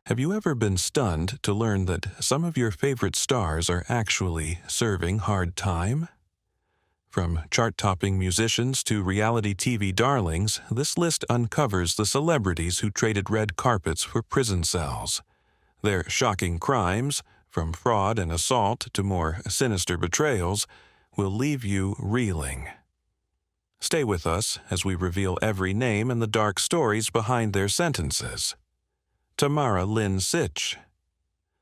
Have you ever been stunned to learn that some of your favorite stars are actually serving hard time? From chart-topping musicians to reality TV darlings, this list uncovers the celebrities who traded red carpets for prison cells. Their shocking crimes, from fraud and assault to more sinister betrayals, will leave you reeling. Stay with us as we reveal every name and the dark stories behind their sentences. Tamara Lynn Sitch.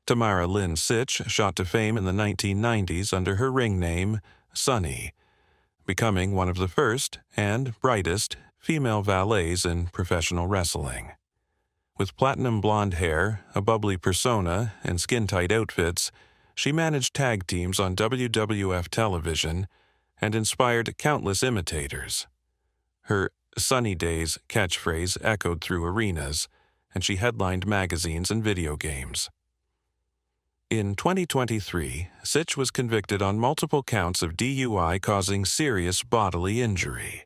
Tamara Lynn Sitch shot to fame in the 1990s under her ring name, Sunny, becoming one of the first and brightest female valets in professional wrestling. With platinum blonde hair, a bubbly persona, and skin-tight outfits, she managed tag teams on WWF television and inspired countless imitators. Her "Sunny Days" catchphrase echoed through arenas, and she headlined magazines and video games. In 2023, Sitch was convicted on multiple counts of DUI causing serious bodily injury.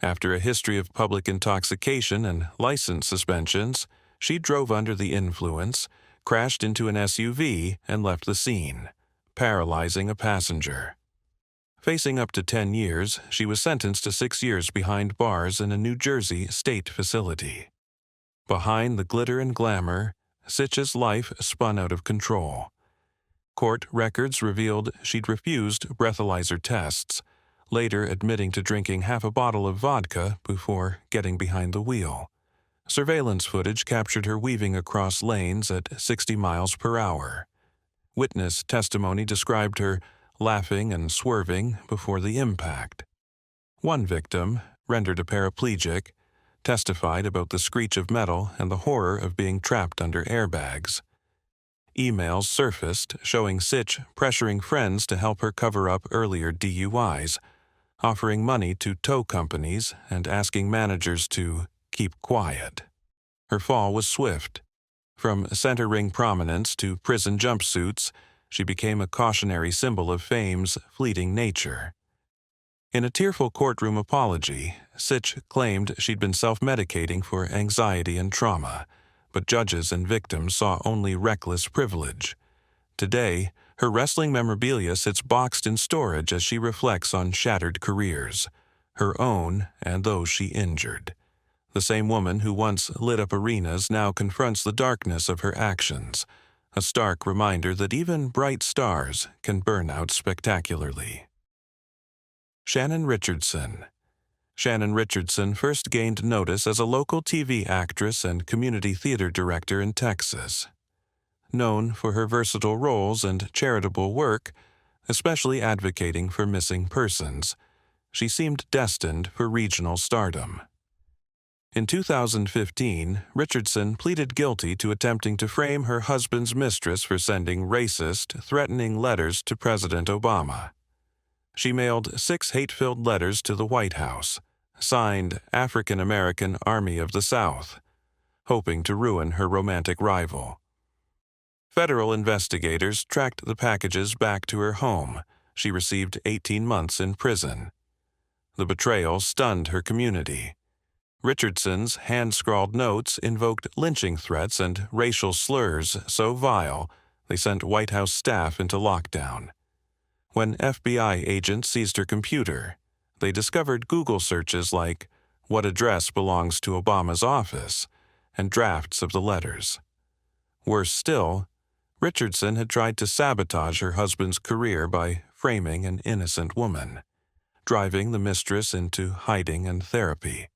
After a history of public intoxication and license suspensions, she drove under the influence, crashed into an SUV, and left the scene, paralyzing a passenger. Facing up to 10 years, she was sentenced to 6 years behind bars in a New Jersey state facility. Behind the glitter and glamour, Sitch's life spun out of control. Court records revealed she'd refused breathalyzer tests, later admitting to drinking half a bottle of vodka before getting behind the wheel. Surveillance footage captured her weaving across lanes at 60 miles per hour. Witness testimony described her laughing and swerving before the impact. One victim, rendered a paraplegic, testified about the screech of metal and the horror of being trapped under airbags. Emails surfaced showing Sitch pressuring friends to help her cover up earlier DUIs, offering money to tow companies and asking managers to keep quiet. Her fall was swift. From center ring prominence to prison jumpsuits, she became a cautionary symbol of fame's fleeting nature. In a tearful courtroom apology, Sitch claimed she'd been self-medicating for anxiety and trauma, but judges and victims saw only reckless privilege. Today, her wrestling memorabilia sits boxed in storage as she reflects on shattered careers, her own and those she injured. The same woman who once lit up arenas now confronts the darkness of her actions, a stark reminder that even bright stars can burn out spectacularly. Shannon Richardson. Shannon Richardson first gained notice as a local TV actress and community theater director in Texas. Known for her versatile roles and charitable work, especially advocating for missing persons, she seemed destined for regional stardom. In 2015, Richardson pleaded guilty to attempting to frame her husband's mistress for sending racist, threatening letters to President Obama. She mailed 6 hate-filled letters to the White House, signed African American Army of the South, hoping to ruin her romantic rival. Federal investigators tracked the packages back to her home. She received 18 months in prison. The betrayal stunned her community. Richardson's hand-scrawled notes invoked lynching threats and racial slurs so vile they sent White House staff into lockdown. When FBI agents seized her computer, they discovered Google searches like "What address belongs to Obama's office?" and drafts of the letters. Worse still, Richardson had tried to sabotage her husband's career by framing an innocent woman, driving the mistress into hiding and therapy.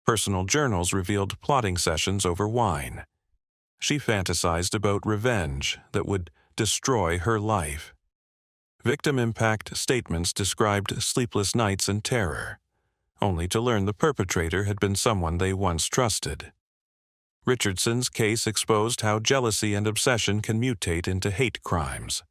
Personal journals revealed plotting sessions over wine. She fantasized about revenge that would destroy her life. Victim impact statements described sleepless nights and terror, only to learn the perpetrator had been someone they once trusted. Richardson's case exposed how jealousy and obsession can mutate into hate crimes.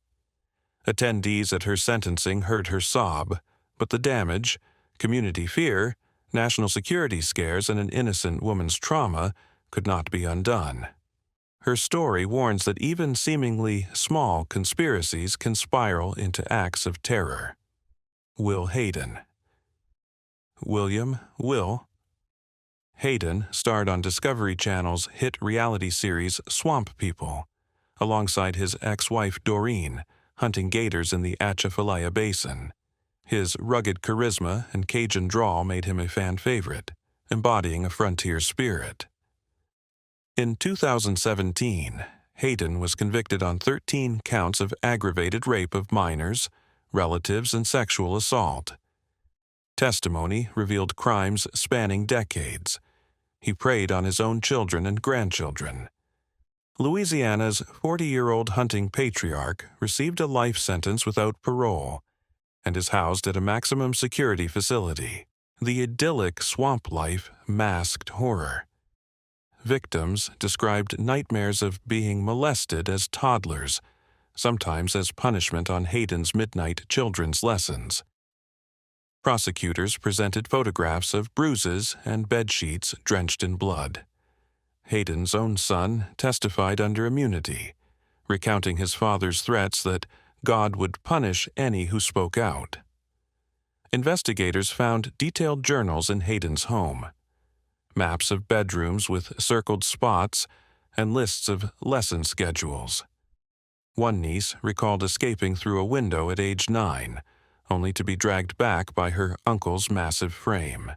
Attendees at her sentencing heard her sob, but the damage, community fear, national security scares, and an innocent woman's trauma could not be undone. Her story warns that even seemingly small conspiracies can spiral into acts of terror. Will Hayden. William Will Hayden starred on Discovery Channel's hit reality series Swamp People, alongside his ex-wife Doreen, hunting gators in the Atchafalaya Basin. His rugged charisma and Cajun drawl made him a fan favorite, embodying a frontier spirit. In 2017, Hayden was convicted on 13 counts of aggravated rape of minors, relatives, and sexual assault. Testimony revealed crimes spanning decades. He preyed on his own children and grandchildren. Louisiana's 40-year-old hunting patriarch received a life sentence without parole and is housed at a maximum security facility. The idyllic swamp life masked horror. Victims described nightmares of being molested as toddlers, sometimes as punishment on Hayden's midnight children's lessons. Prosecutors presented photographs of bruises and bedsheets drenched in blood. Hayden's own son testified under immunity, recounting his father's threats that God would punish any who spoke out. Investigators found detailed journals in Hayden's home, maps of bedrooms with circled spots, and lists of lesson schedules. One niece recalled escaping through a window at age 9, only to be dragged back by her uncle's massive frame.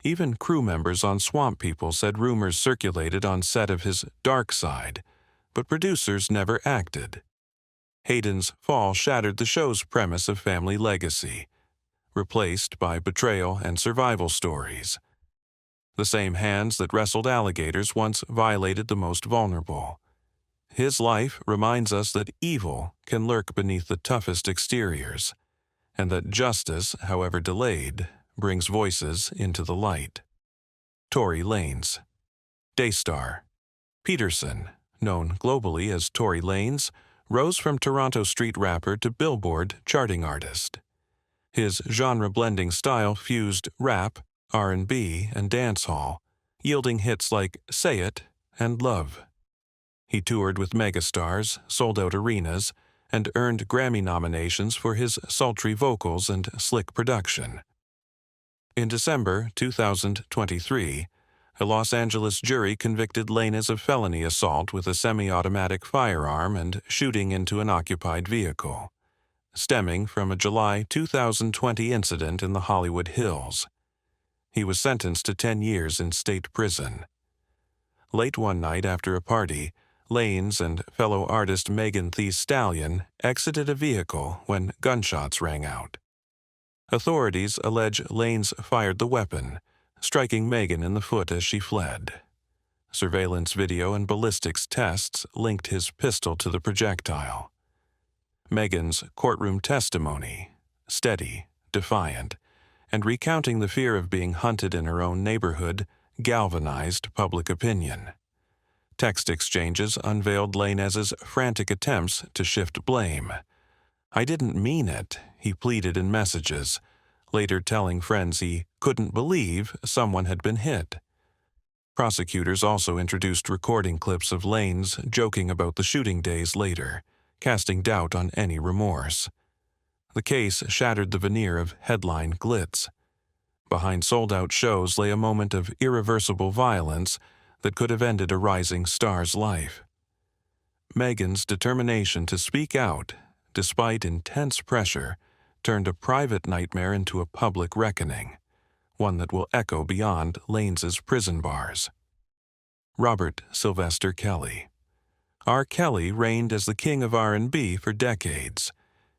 Even crew members on Swamp People said rumors circulated on set of his dark side, but producers never acted. Hayden's fall shattered the show's premise of family legacy, replaced by betrayal and survival stories. The same hands that wrestled alligators once violated the most vulnerable. His life reminds us that evil can lurk beneath the toughest exteriors, and that justice, however delayed, brings voices into the light. Tory Lanez. Daystar. Peterson, known globally as Tory Lanez, rose from Toronto street rapper to Billboard charting artist. His genre-blending style fused rap, R&B, and dancehall, yielding hits like Say It and Love. He toured with megastars, sold out arenas, and earned Grammy nominations for his sultry vocals and slick production. In December 2023, a Los Angeles jury convicted Lanez of felony assault with a semi-automatic firearm and shooting into an occupied vehicle, stemming from a July 2020 incident in the Hollywood Hills. He was sentenced to 10 years in state prison. Late one night after a party, Lanez and fellow artist Megan Thee Stallion exited a vehicle when gunshots rang out. Authorities allege Lanez fired the weapon, striking Megan in the foot as she fled. Surveillance video and ballistics tests linked his pistol to the projectile. Megan's courtroom testimony, steady, defiant, and recounting the fear of being hunted in her own neighborhood, galvanized public opinion. Text exchanges unveiled Lanez's frantic attempts to shift blame. "I didn't mean it," he pleaded in messages, later telling friends he couldn't believe someone had been hit. Prosecutors also introduced recording clips of Lanez joking about the shooting days later, casting doubt on any remorse. The case shattered the veneer of headline glitz. Behind sold-out shows lay a moment of irreversible violence that could have ended a rising star's life. Megan's determination to speak out, despite intense pressure, turned a private nightmare into a public reckoning, one that will echo beyond Lanez's prison bars. Robert Sylvester Kelly. R. Kelly reigned as the king of R&B for decades.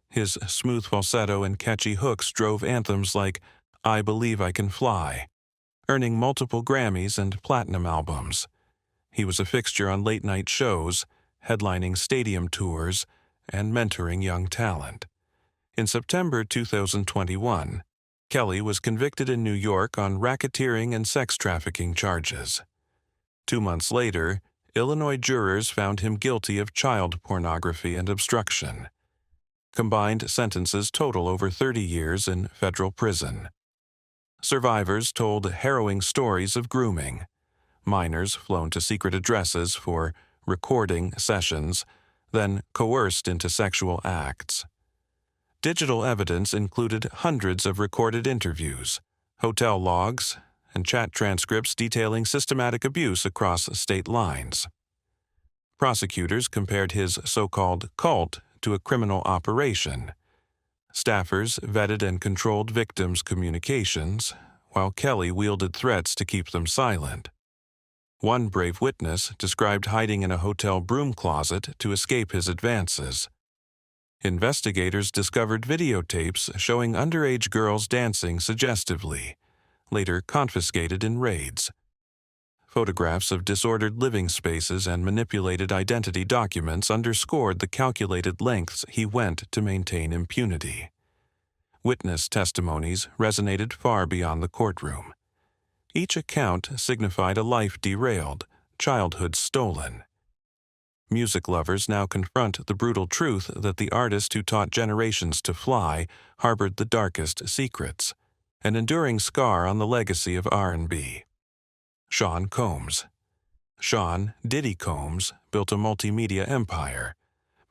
His smooth falsetto and catchy hooks drove anthems like I Believe I Can Fly, earning multiple Grammys and platinum albums. He was a fixture on late-night shows, headlining stadium tours, and mentoring young talent. In September 2021, Kelly was convicted in New York on racketeering and sex trafficking charges. 2 months later, Illinois jurors found him guilty of child pornography and obstruction. Combined sentences total over 30 years in federal prison. Survivors told harrowing stories of grooming, minors flown to secret addresses for recording sessions, then coerced into sexual acts. Digital evidence included hundreds of recorded interviews, hotel logs, and chat transcripts detailing systematic abuse across state lines. Prosecutors compared his so-called cult to a criminal operation. Staffers vetted and controlled victims' communications, while Kelly wielded threats to keep them silent. One brave witness described hiding in a hotel broom closet to escape his advances. Investigators discovered videotapes showing underage girls dancing suggestively, later confiscated in raids. Photographs of disordered living spaces and manipulated identity documents underscored the calculated lengths he went to maintain impunity. Witness testimonies resonated far beyond the courtroom. Each account signified a life derailed, childhood stolen. Music lovers now confront the brutal truth that the artist who taught generations to fly harbored the darkest secrets, an enduring scar on the legacy of R&B. Sean Combs. Sean "Diddy" Combs built a multimedia empire.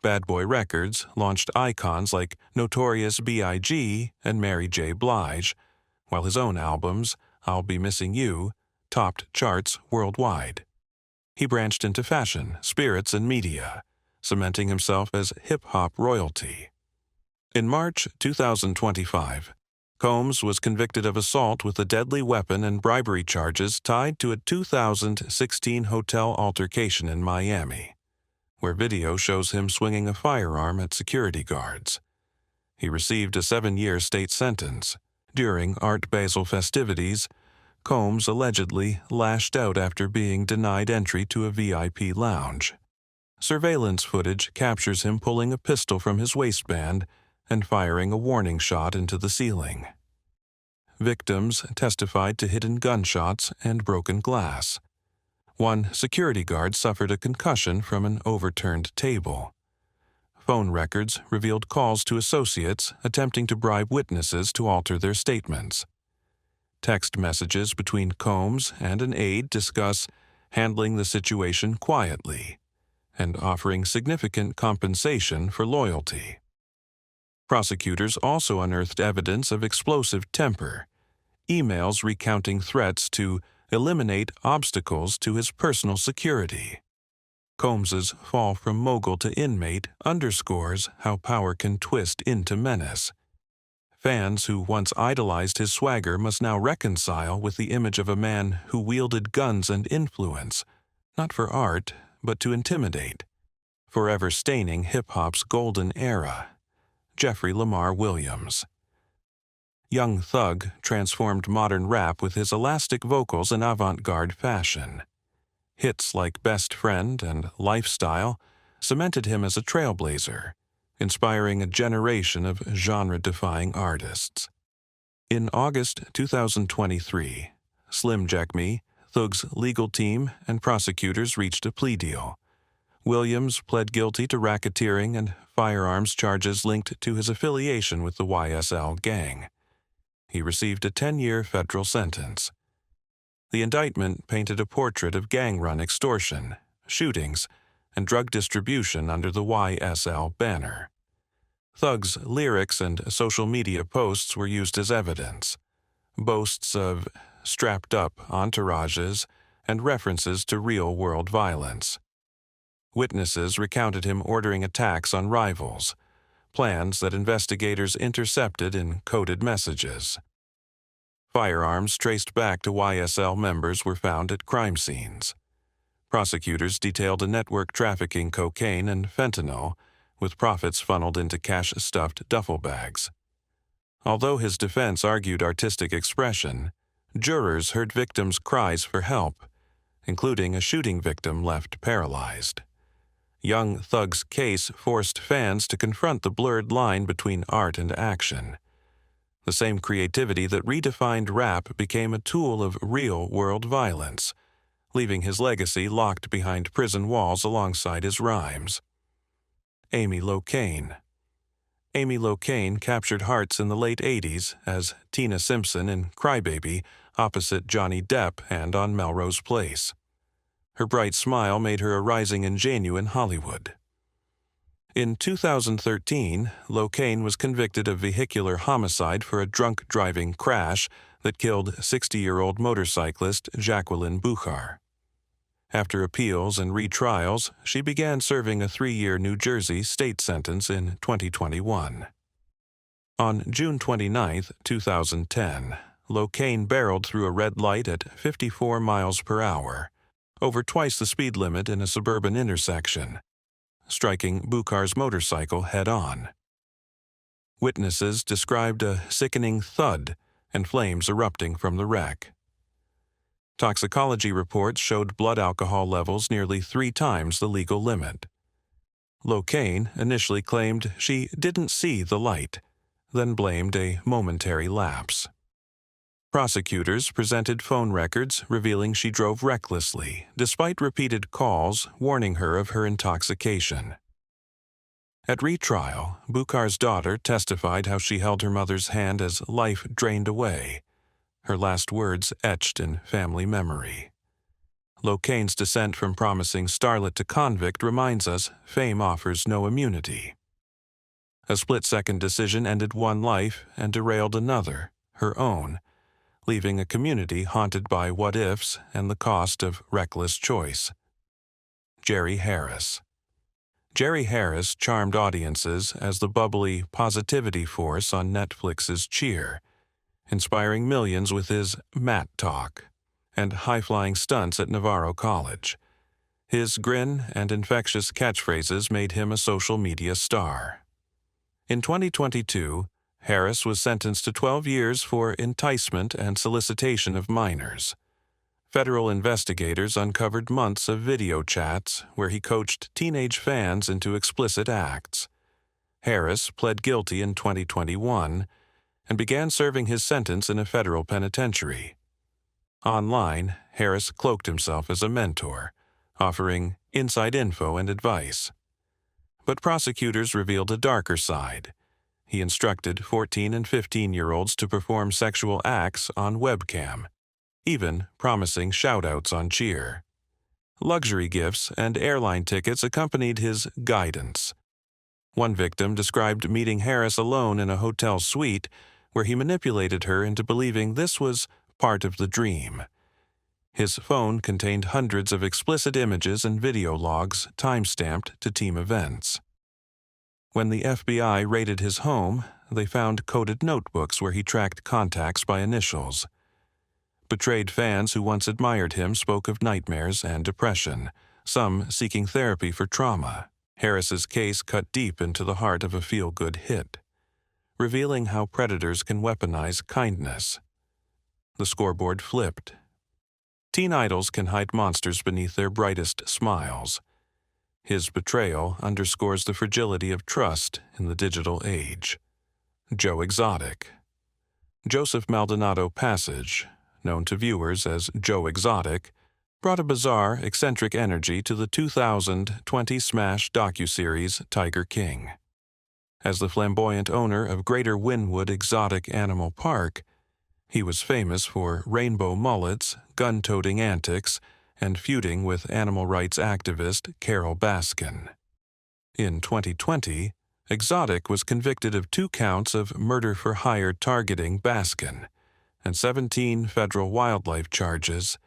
Bad Boy Records launched icons like Notorious B.I.G. and Mary J. Blige, while his own albums, I'll Be Missing You, topped charts worldwide. He branched into fashion, spirits, and media, cementing himself as hip-hop royalty. In March 2025, Combs was convicted of assault with a deadly weapon and bribery charges tied to a 2016 hotel altercation in Miami, where video shows him swinging a firearm at security guards. He received a 7-year state sentence. During Art Basel festivities, Combs allegedly lashed out after being denied entry to a VIP lounge. Surveillance footage captures him pulling a pistol from his waistband and firing a warning shot into the ceiling. Victims testified to hidden gunshots and broken glass. One security guard suffered a concussion from an overturned table. Phone records revealed calls to associates attempting to bribe witnesses to alter their statements. Text messages between Combs and an aide discuss handling the situation quietly and offering significant compensation for loyalty. Prosecutors also unearthed evidence of explosive temper, emails recounting threats to eliminate obstacles to his personal security. Combs's fall from mogul to inmate underscores how power can twist into menace. Fans who once idolized his swagger must now reconcile with the image of a man who wielded guns and influence, not for art, but to intimidate, forever staining hip-hop's golden era. Jeffrey Lamar Williams. Young Thug transformed modern rap with his elastic vocals and avant-garde fashion. Hits like Best Friend and Lifestyle cemented him as a trailblazer, inspiring a generation of genre-defying artists. In August 2023, Slim Jxmmi, Thug's legal team, and prosecutors reached a plea deal. Williams pled guilty to racketeering and firearms charges linked to his affiliation with the YSL gang. He received a 10-year federal sentence. The indictment painted a portrait of gang-run extortion, shootings, and drug distribution under the YSL banner. Thug's lyrics and social media posts were used as evidence. Boasts of strapped-up entourages and references to real-world violence. Witnesses recounted him ordering attacks on rivals, plans that investigators intercepted in coded messages. Firearms traced back to YSL members were found at crime scenes. Prosecutors detailed a network trafficking cocaine and fentanyl, with profits funneled into cash-stuffed duffel bags. Although his defense argued artistic expression, jurors heard victims' cries for help, including a shooting victim left paralyzed. Young Thug's case forced fans to confront the blurred line between art and action. The same creativity that redefined rap became a tool of real-world violence, leaving his legacy locked behind prison walls alongside his rhymes. Amy Locane. Amy Locane captured hearts in the late 80s as Tina Simpson in Crybaby opposite Johnny Depp and on Melrose Place. Her bright smile made her a rising ingenue in Hollywood. In 2013, Locane was convicted of vehicular homicide for a drunk driving crash that killed 60-year-old motorcyclist Jacqueline Buchar. After appeals and retrials, she began serving a 3-year New Jersey state sentence in 2021. On June 29, 2010, Locane barreled through a red light at 54 miles per hour, over twice the speed limit in a suburban intersection, striking Buchar's motorcycle head-on. Witnesses described a sickening thud and flames erupting from the wreck. Toxicology reports showed blood alcohol levels nearly 3 times the legal limit. Locane initially claimed she didn't see the light, then blamed a momentary lapse. Prosecutors presented phone records revealing she drove recklessly, despite repeated calls warning her of her intoxication. At retrial, Buchar's daughter testified how she held her mother's hand as life drained away, her last words etched in family memory. Locane's descent from promising starlet to convict reminds us fame offers no immunity. A split-second decision ended one life and derailed another, her own, leaving a community haunted by what-ifs and the cost of reckless choice. Jerry Harris. Jerry Harris charmed audiences as the bubbly positivity force on Netflix's Cheer, inspiring millions with his Matt Talk and high-flying stunts at Navarro College. His grin and infectious catchphrases made him a social media star. In 2022, Harris was sentenced to 12 years for enticement and solicitation of minors. Federal investigators uncovered months of video chats where he coached teenage fans into explicit acts. Harris pled guilty in 2021 and began serving his sentence in a federal penitentiary. Online, Harris cloaked himself as a mentor, offering inside info and advice. But prosecutors revealed a darker side. He instructed 14 and 15-year-olds to perform sexual acts on webcam, even promising shout-outs on Cheer. Luxury gifts and airline tickets accompanied his guidance. One victim described meeting Harris alone in a hotel suite where he manipulated her into believing this was part of the dream. His phone contained hundreds of explicit images and video logs time-stamped to team events. When the FBI raided his home, they found coded notebooks where he tracked contacts by initials. Betrayed fans who once admired him spoke of nightmares and depression, some seeking therapy for trauma. Harris's case cut deep into the heart of a feel-good hit, revealing how predators can weaponize kindness. The scoreboard flipped. Teen idols can hide monsters beneath their brightest smiles. His betrayal underscores the fragility of trust in the digital age. Joe Exotic. Joseph Maldonado Passage, known to viewers as Joe Exotic, brought a bizarre, eccentric energy to the 2020 smash docuseries Tiger King. As the flamboyant owner of Greater Wynwood Exotic Animal Park, he was famous for rainbow mullets, gun-toting antics, and feuding with animal rights activist Carole Baskin. In 2020, Exotic was convicted of 2 counts of murder-for-hire targeting Baskin and 17 federal wildlife charges,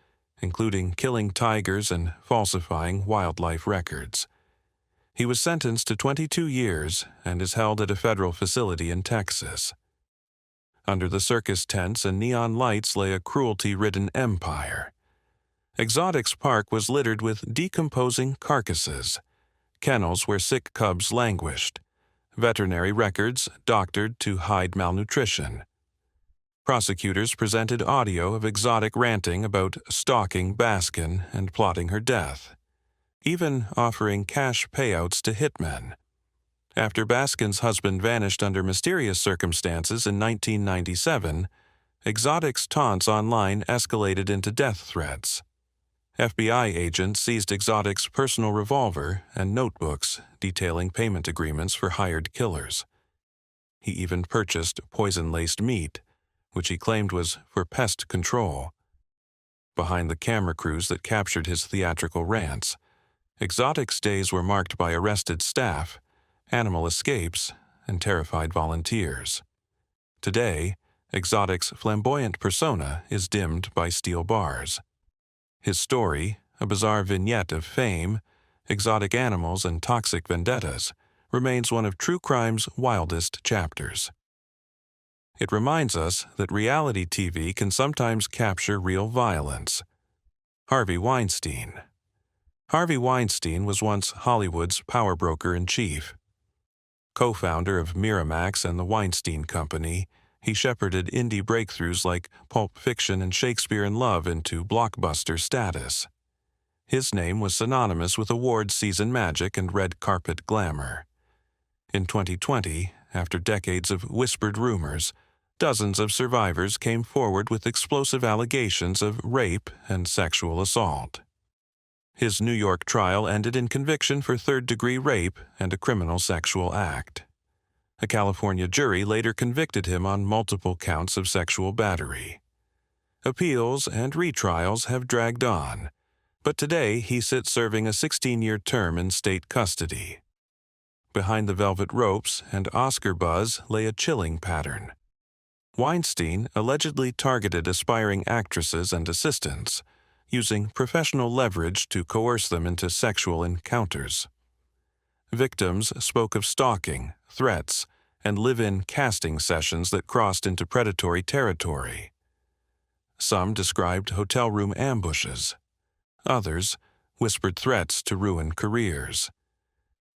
including killing tigers and falsifying wildlife records. He was sentenced to 22 years and is held at a federal facility in Texas. Under the circus tents and neon lights lay a cruelty-ridden empire. Exotic's park was littered with decomposing carcasses, kennels where sick cubs languished, veterinary records doctored to hide malnutrition. Prosecutors presented audio of Exotic ranting about stalking Baskin and plotting her death, even offering cash payouts to hitmen. After Baskin's husband vanished under mysterious circumstances in 1997, Exotic's taunts online escalated into death threats. FBI agents seized Exotic's personal revolver and notebooks detailing payment agreements for hired killers. He even purchased poison-laced meat, which he claimed was for pest control. Behind the camera crews that captured his theatrical rants, Exotic's days were marked by arrested staff, animal escapes, and terrified volunteers. Today, Exotic's flamboyant persona is dimmed by steel bars. His story, a bizarre vignette of fame, exotic animals, and toxic vendettas, remains one of true crime's wildest chapters. It reminds us that reality TV can sometimes capture real violence. Harvey Weinstein. Harvey Weinstein was once Hollywood's power broker-in-chief. Co-founder of Miramax and the Weinstein Company, he shepherded indie breakthroughs like Pulp Fiction and Shakespeare in Love into blockbuster status. His name was synonymous with award season magic and red carpet glamour. In 2020, after decades of whispered rumors, dozens of survivors came forward with explosive allegations of rape and sexual assault. His New York trial ended in conviction for third-degree rape and a criminal sexual act. A California jury later convicted him on multiple counts of sexual battery. Appeals and retrials have dragged on, but today he sits serving a 16-year term in state custody. Behind the velvet ropes and Oscar buzz lay a chilling pattern. Weinstein allegedly targeted aspiring actresses and assistants, using professional leverage to coerce them into sexual encounters. Victims spoke of stalking, threats, and live-in casting sessions that crossed into predatory territory. Some described hotel room ambushes. Others whispered threats to ruin careers.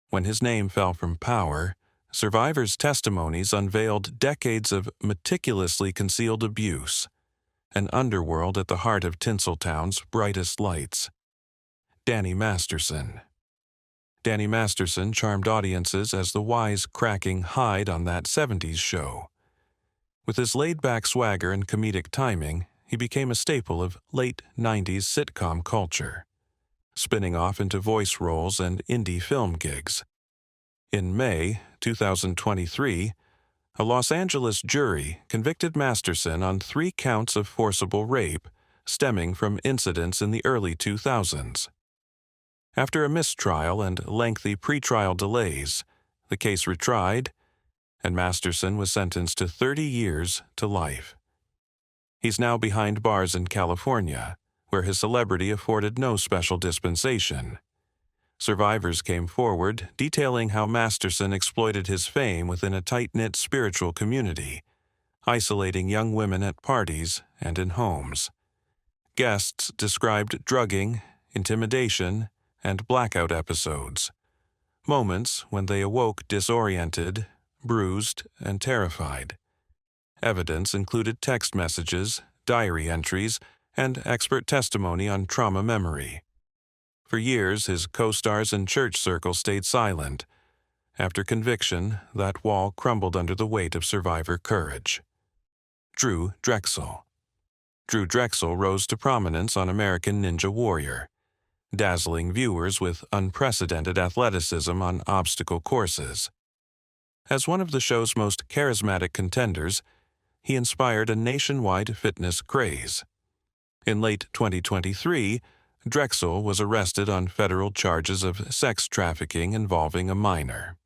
When his name fell from power, survivors' testimonies unveiled decades of meticulously concealed abuse, an underworld at the heart of Tinseltown's brightest lights. Danny Masterson. Danny Masterson charmed audiences as the wise-cracking Hyde on That 70s Show. With his laid-back swagger and comedic timing, he became a staple of late 90s sitcom culture, spinning off into voice roles and indie film gigs. In May 2023, a Los Angeles jury convicted Masterson on 3 counts of forcible rape stemming from incidents in the early 2000s. After a mistrial and lengthy pretrial delays, the case retried, and Masterson was sentenced to 30 years to life. He's now behind bars in California, where his celebrity afforded no special dispensation. Survivors came forward detailing how Masterson exploited his fame within a tight-knit spiritual community, isolating young women at parties and in homes. Guests described drugging, intimidation, and blackout episodes, moments when they awoke disoriented, bruised, and terrified. Evidence included text messages, diary entries, and expert testimony on trauma memory. For years, his co-stars and church circle stayed silent. After conviction, that wall crumbled under the weight of survivor courage. Drew Drexel. Drew Drexel rose to prominence on American Ninja Warrior, dazzling viewers with unprecedented athleticism on obstacle courses. As one of the show's most charismatic contenders, he inspired a nationwide fitness craze. In late 2023, Drexel was arrested on federal charges of sex trafficking involving a minor.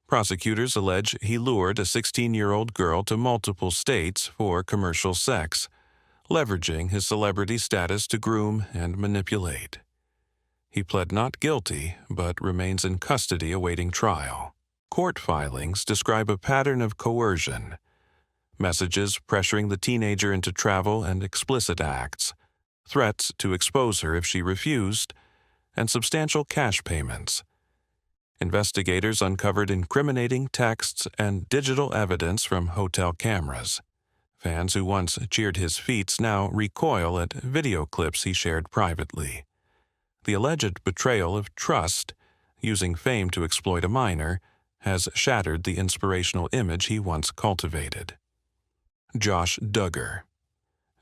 Prosecutors allege he lured a 16-year-old girl to multiple states for commercial sex, leveraging his celebrity status to groom and manipulate. He pled not guilty, but remains in custody awaiting trial. Court filings describe a pattern of coercion, messages pressuring the teenager into travel and explicit acts, threats to expose her if she refused, and substantial cash payments. Investigators uncovered incriminating texts and digital evidence from hotel cameras. Fans who once cheered his feats now recoil at video clips he shared privately. The alleged betrayal of trust, using fame to exploit a minor, has shattered the inspirational image he once cultivated. Josh Duggar.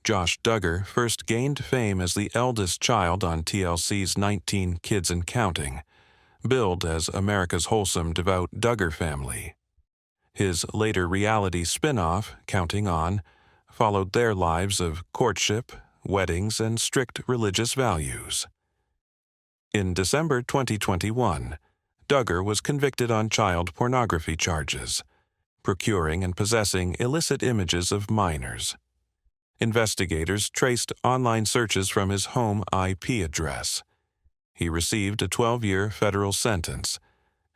Josh Duggar first gained fame as the eldest child on TLC's 19 Kids and Counting, billed as America's wholesome, devout Duggar family. His later reality spin-off, Counting On, followed their lives of courtship, weddings, and strict religious values. In December 2021, Duggar was convicted on child pornography charges, procuring and possessing illicit images of minors. Investigators traced online searches from his home IP address. He received a 12-year federal sentence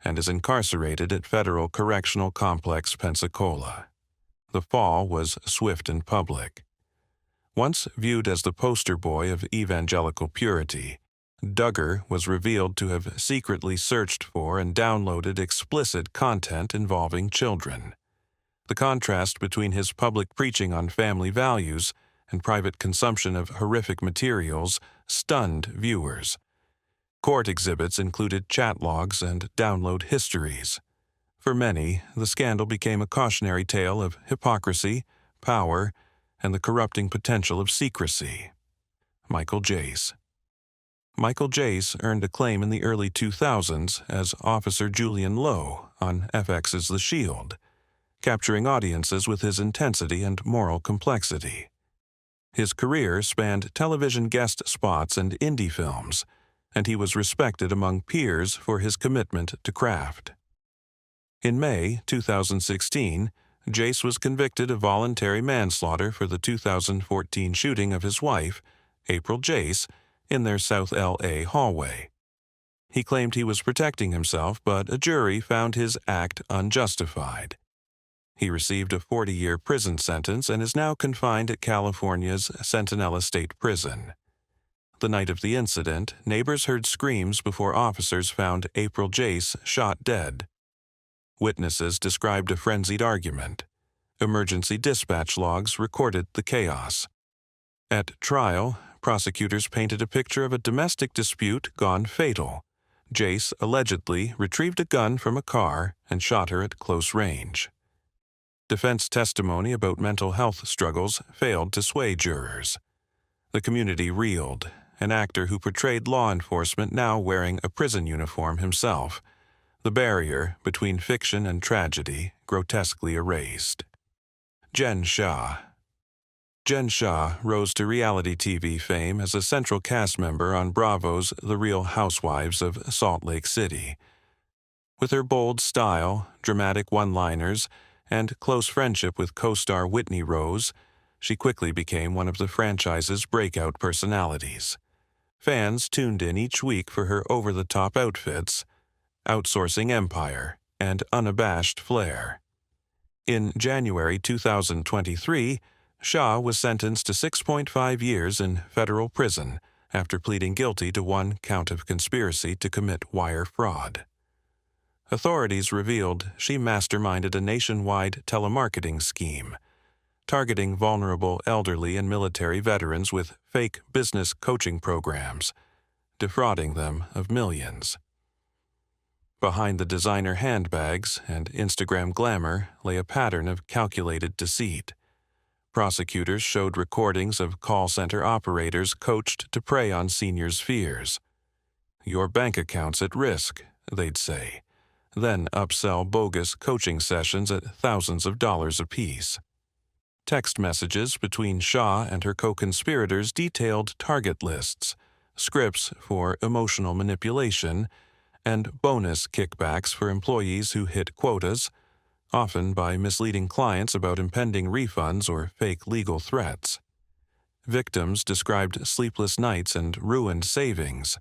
and is incarcerated at Federal Correctional Complex, Pensacola. The fall was swift and public. Once viewed as the poster boy of evangelical purity, Duggar was revealed to have secretly searched for and downloaded explicit content involving children. The contrast between his public preaching on family values and private consumption of horrific materials stunned viewers. Court exhibits included chat logs and download histories. For many, the scandal became a cautionary tale of hypocrisy, power, and the corrupting potential of secrecy. Michael Jace. Michael Jace earned acclaim in the early 2000s as Officer Julian Lowe on FX's The Shield, capturing audiences with his intensity and moral complexity. His career spanned television guest spots and indie films, and he was respected among peers for his commitment to craft. In May 2016, Jace was convicted of voluntary manslaughter for the 2014 shooting of his wife, April Jace, in their South L.A. hallway. He claimed he was protecting himself, but a jury found his act unjustified. He received a 40-year prison sentence and is now confined at California's Centinela State Prison. The night of the incident, neighbors heard screams before officers found April Jace shot dead. Witnesses described a frenzied argument. Emergency dispatch logs recorded the chaos. At trial, prosecutors painted a picture of a domestic dispute gone fatal. Jace allegedly retrieved a gun from a car and shot her at close range. Defense testimony about mental health struggles failed to sway jurors. The community reeled, an actor who portrayed law enforcement now wearing a prison uniform himself. The barrier between fiction and tragedy grotesquely erased. Jen Shah. Jen Shah rose to reality TV fame as a central cast member on Bravo's The Real Housewives of Salt Lake City. With her bold style, dramatic one-liners, and close friendship with co-star Whitney Rose, she quickly became one of the franchise's breakout personalities. Fans tuned in each week for her over-the-top outfits, outsourcing empire, and unabashed flair. In January 2023, Shah was sentenced to 6.5 years in federal prison after pleading guilty to one count of conspiracy to commit wire fraud. Authorities revealed she masterminded a nationwide telemarketing scheme, targeting vulnerable elderly and military veterans with fake business coaching programs, defrauding them of millions. Behind the designer handbags and Instagram glamour lay a pattern of calculated deceit. Prosecutors showed recordings of call center operators coached to prey on seniors' fears. "Your bank account's at risk," they'd say, then upsell bogus coaching sessions at thousands of dollars apiece. Text messages between Shah and her co-conspirators detailed target lists, scripts for emotional manipulation, and bonus kickbacks for employees who hit quotas, often by misleading clients about impending refunds or fake legal threats. Victims described sleepless nights and ruined savings.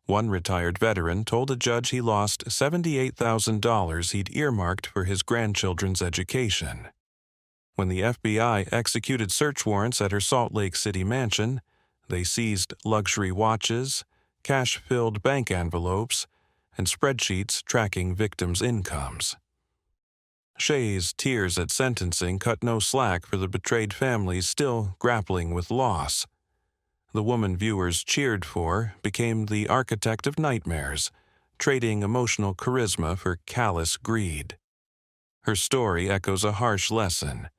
One retired veteran told a judge he lost $78,000 he'd earmarked for his grandchildren's education. When the FBI executed search warrants at her Salt Lake City mansion, they seized luxury watches, cash-filled bank envelopes, and spreadsheets tracking victims' incomes. Shay's tears at sentencing cut no slack for the betrayed families still grappling with loss. The woman viewers cheered for became the architect of nightmares, trading emotional charisma for callous greed. Her story echoes a harsh lesson.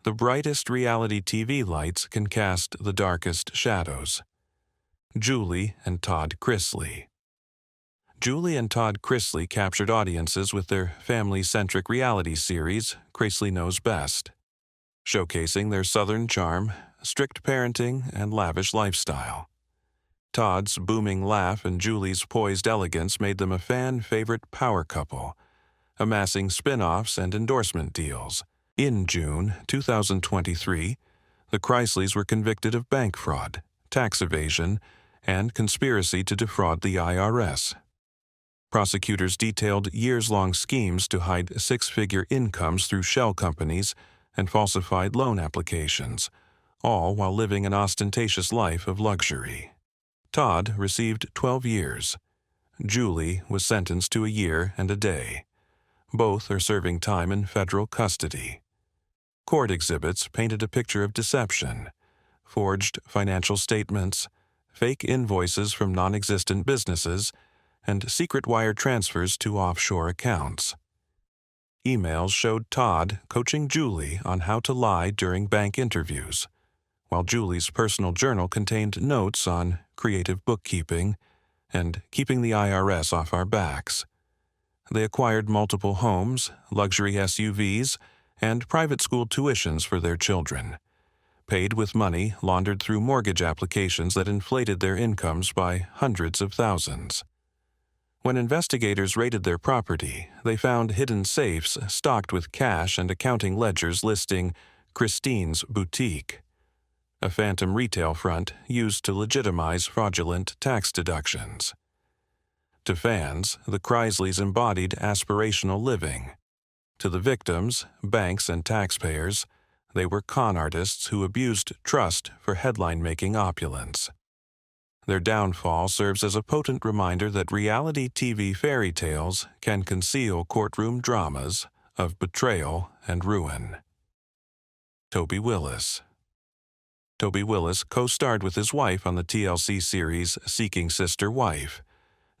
The brightest reality TV lights can cast the darkest shadows. Julie and Todd Chrisley. Julie and Todd Chrisley captured audiences with their family-centric reality series, Chrisley Knows Best, showcasing their Southern charm, strict parenting, and lavish lifestyle. Todd's booming laugh and Julie's poised elegance made them a fan-favorite power couple, amassing spin-offs and endorsement deals. In June 2023, the Kreisleys were convicted of bank fraud, tax evasion, and conspiracy to defraud the IRS. Prosecutors detailed years-long schemes to hide six-figure incomes through shell companies and falsified loan applications, all while living an ostentatious life of luxury. Todd received 12 years. Julie was sentenced to a year and a day. Both are serving time in federal custody. Court exhibits painted a picture of deception, forged financial statements, fake invoices from non-existent businesses, and secret wire transfers to offshore accounts. Emails showed Todd coaching Julie on how to lie during bank interviews, while Julie's personal journal contained notes on creative bookkeeping and keeping the IRS off our backs. They acquired multiple homes, luxury SUVs, and private school tuitions for their children, paid with money laundered through mortgage applications that inflated their incomes by hundreds of thousands. When investigators raided their property, they found hidden safes stocked with cash and accounting ledgers listing Christine's Boutique, a phantom retail front used to legitimize fraudulent tax deductions. To fans, the Kreisleys embodied aspirational living. To the victims, banks, and taxpayers, they were con artists who abused trust for headline-making opulence. Their downfall serves as a potent reminder that reality TV fairy tales can conceal courtroom dramas of betrayal and ruin. Toby Willis. Toby Willis co-starred with his wife on the TLC series Seeking Sister Wife,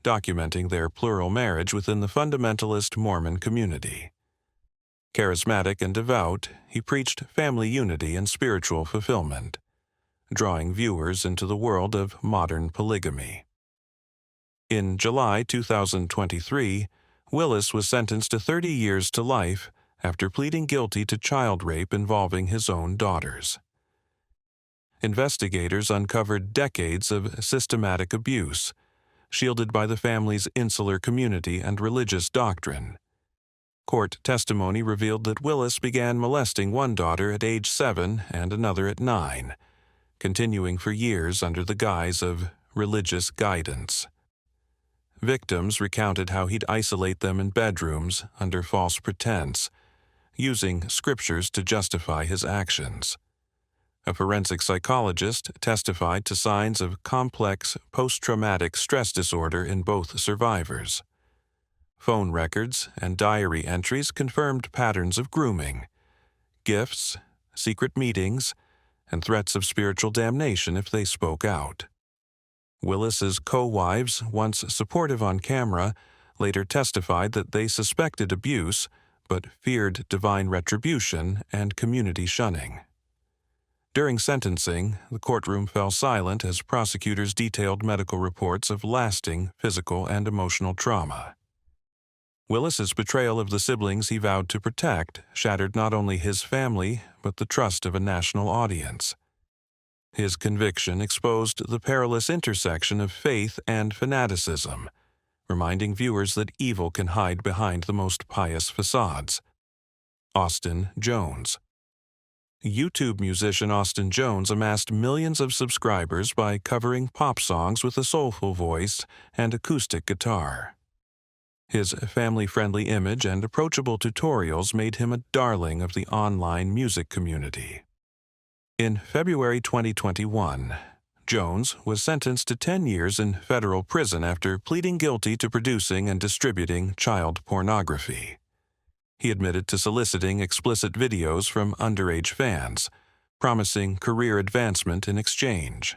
documenting their plural marriage within the fundamentalist Mormon community. Charismatic and devout, he preached family unity and spiritual fulfillment, drawing viewers into the world of modern polygamy. In July 2023, Willis was sentenced to 30 years to life after pleading guilty to child rape involving his own daughters. Investigators uncovered decades of systematic abuse, shielded by the family's insular community and religious doctrine. Court testimony revealed that Willis began molesting one daughter at age 7 and another at 9, continuing for years under the guise of religious guidance. Victims recounted how he'd isolate them in bedrooms under false pretense, using scriptures to justify his actions. A forensic psychologist testified to signs of complex post-traumatic stress disorder in both survivors. Phone records and diary entries confirmed patterns of grooming, gifts, secret meetings, and threats of spiritual damnation if they spoke out. Willis's co-wives, once supportive on camera, later testified that they suspected abuse but feared divine retribution and community shunning. During sentencing, the courtroom fell silent as prosecutors detailed medical reports of lasting physical and emotional trauma. Willis's betrayal of the siblings he vowed to protect shattered not only his family but the trust of a national audience. His conviction exposed the perilous intersection of faith and fanaticism, reminding viewers that evil can hide behind the most pious facades. Austin Jones. YouTube musician Austin Jones amassed millions of subscribers by covering pop songs with a soulful voice and acoustic guitar. His family-friendly image and approachable tutorials made him a darling of the online music community. In February 2021, Jones was sentenced to 10 years in federal prison after pleading guilty to producing and distributing child pornography. He admitted to soliciting explicit videos from underage fans, promising career advancement in exchange.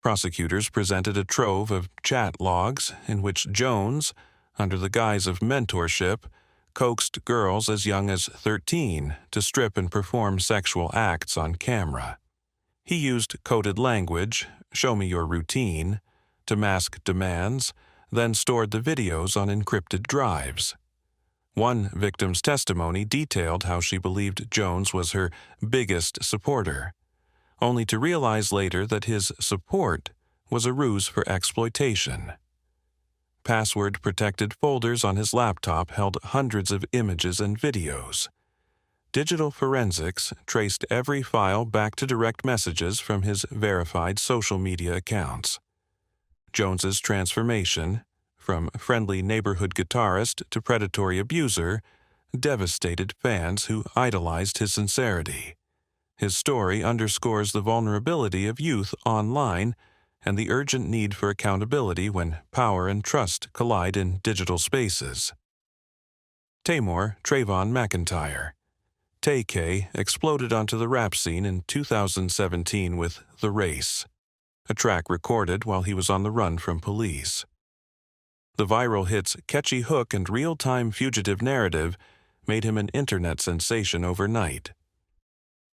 Prosecutors presented a trove of chat logs in which Jones, under the guise of mentorship, coaxed girls as young as 13 to strip and perform sexual acts on camera. He used coded language, "show me your routine," to mask demands, then stored the videos on encrypted drives. One victim's testimony detailed how she believed Jones was her biggest supporter, only to realize later that his support was a ruse for exploitation. Password-protected folders on his laptop held hundreds of images and videos. Digital forensics traced every file back to direct messages from his verified social media accounts. Jones's transformation, from friendly neighborhood guitarist to predatory abuser, devastated fans who idolized his sincerity. His story underscores the vulnerability of youth online and the urgent need for accountability when power and trust collide in digital spaces. Taymor Trayvon McIntyre. Tay-K exploded onto the rap scene in 2017 with The Race, a track recorded while he was on the run from police. The viral hit's catchy hook and real-time fugitive narrative made him an internet sensation overnight.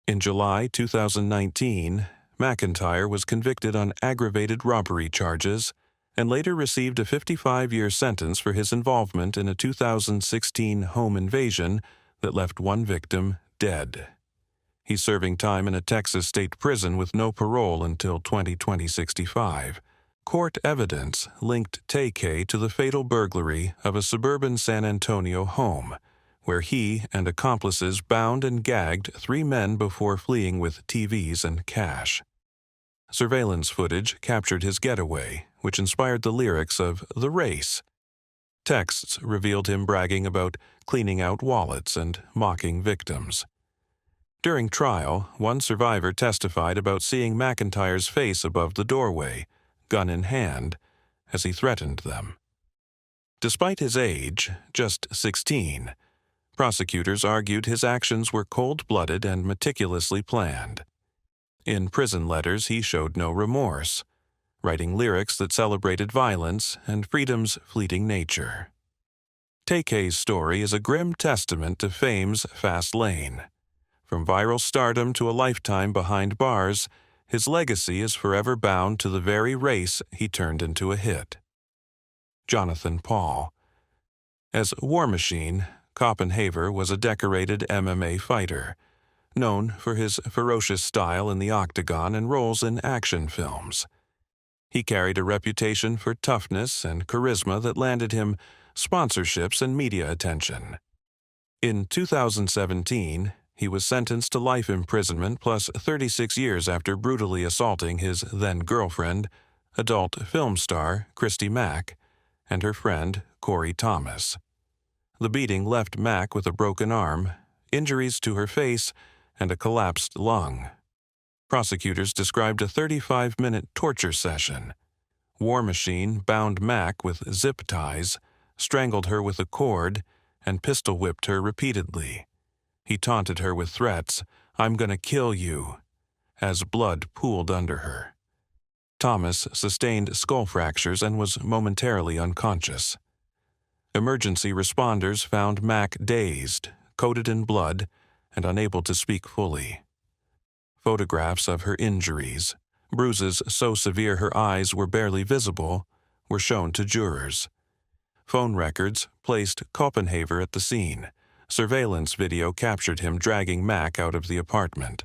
In July 2019, McIntyre was convicted on aggravated robbery charges and later received a 55-year sentence for his involvement in a 2016 home invasion that left one victim dead. He's serving time in a Texas state prison with no parole until 2065. Court evidence linked Tay-K to the fatal burglary of a suburban San Antonio home, where he and accomplices bound and gagged 3 men before fleeing with TVs and cash. Surveillance footage captured his getaway, which inspired the lyrics of The Race. Texts revealed him bragging about cleaning out wallets and mocking victims. During trial, one survivor testified about seeing McIntyre's face above the doorway, gun in hand, as he threatened them. Despite his age, just 16, prosecutors argued his actions were cold-blooded and meticulously planned. In prison letters, he showed no remorse, writing lyrics that celebrated violence and freedom's fleeting nature. Tay-K's story is a grim testament to fame's fast lane. From viral stardom to a lifetime behind bars, his legacy is forever bound to the very race he turned into a hit. Jonathan Paul. As War Machine, Copenhaver was a decorated MMA fighter, known for his ferocious style in the octagon and roles in action films. He carried a reputation for toughness and charisma that landed him sponsorships and media attention. In 2017, he was sentenced to life imprisonment plus 36 years after brutally assaulting his then-girlfriend, adult film star Christy Mack, and her friend Corey Thomas. The beating left Mack with a broken arm, injuries to her face, and a collapsed lung. Prosecutors described a 35-minute torture session. War Machine bound Mack with zip ties, strangled her with a cord, and pistol-whipped her repeatedly. He taunted her with threats, "I'm gonna kill you," as blood pooled under her. Thomas sustained skull fractures and was momentarily unconscious. Emergency responders found Mack dazed, coated in blood, and unable to speak fully. Photographs of her injuries, bruises so severe her eyes were barely visible, were shown to jurors. Phone records placed Copenhaver at the scene. Surveillance video captured him dragging Mack out of the apartment.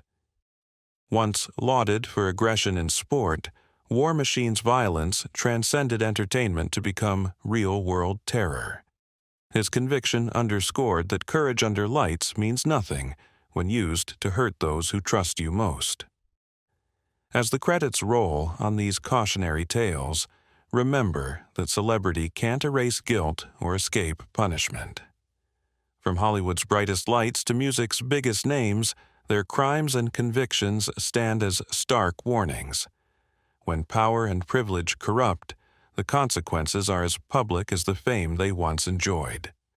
Once lauded for aggression in sport, War Machine's violence transcended entertainment to become real-world terror. His conviction underscored that courage under lights means nothing when used to hurt those who trust you most. As the credits roll on these cautionary tales, remember that celebrity can't erase guilt or escape punishment. From Hollywood's brightest lights to music's biggest names, their crimes and convictions stand as stark warnings. When power and privilege corrupt, the consequences are as public as the fame they once enjoyed.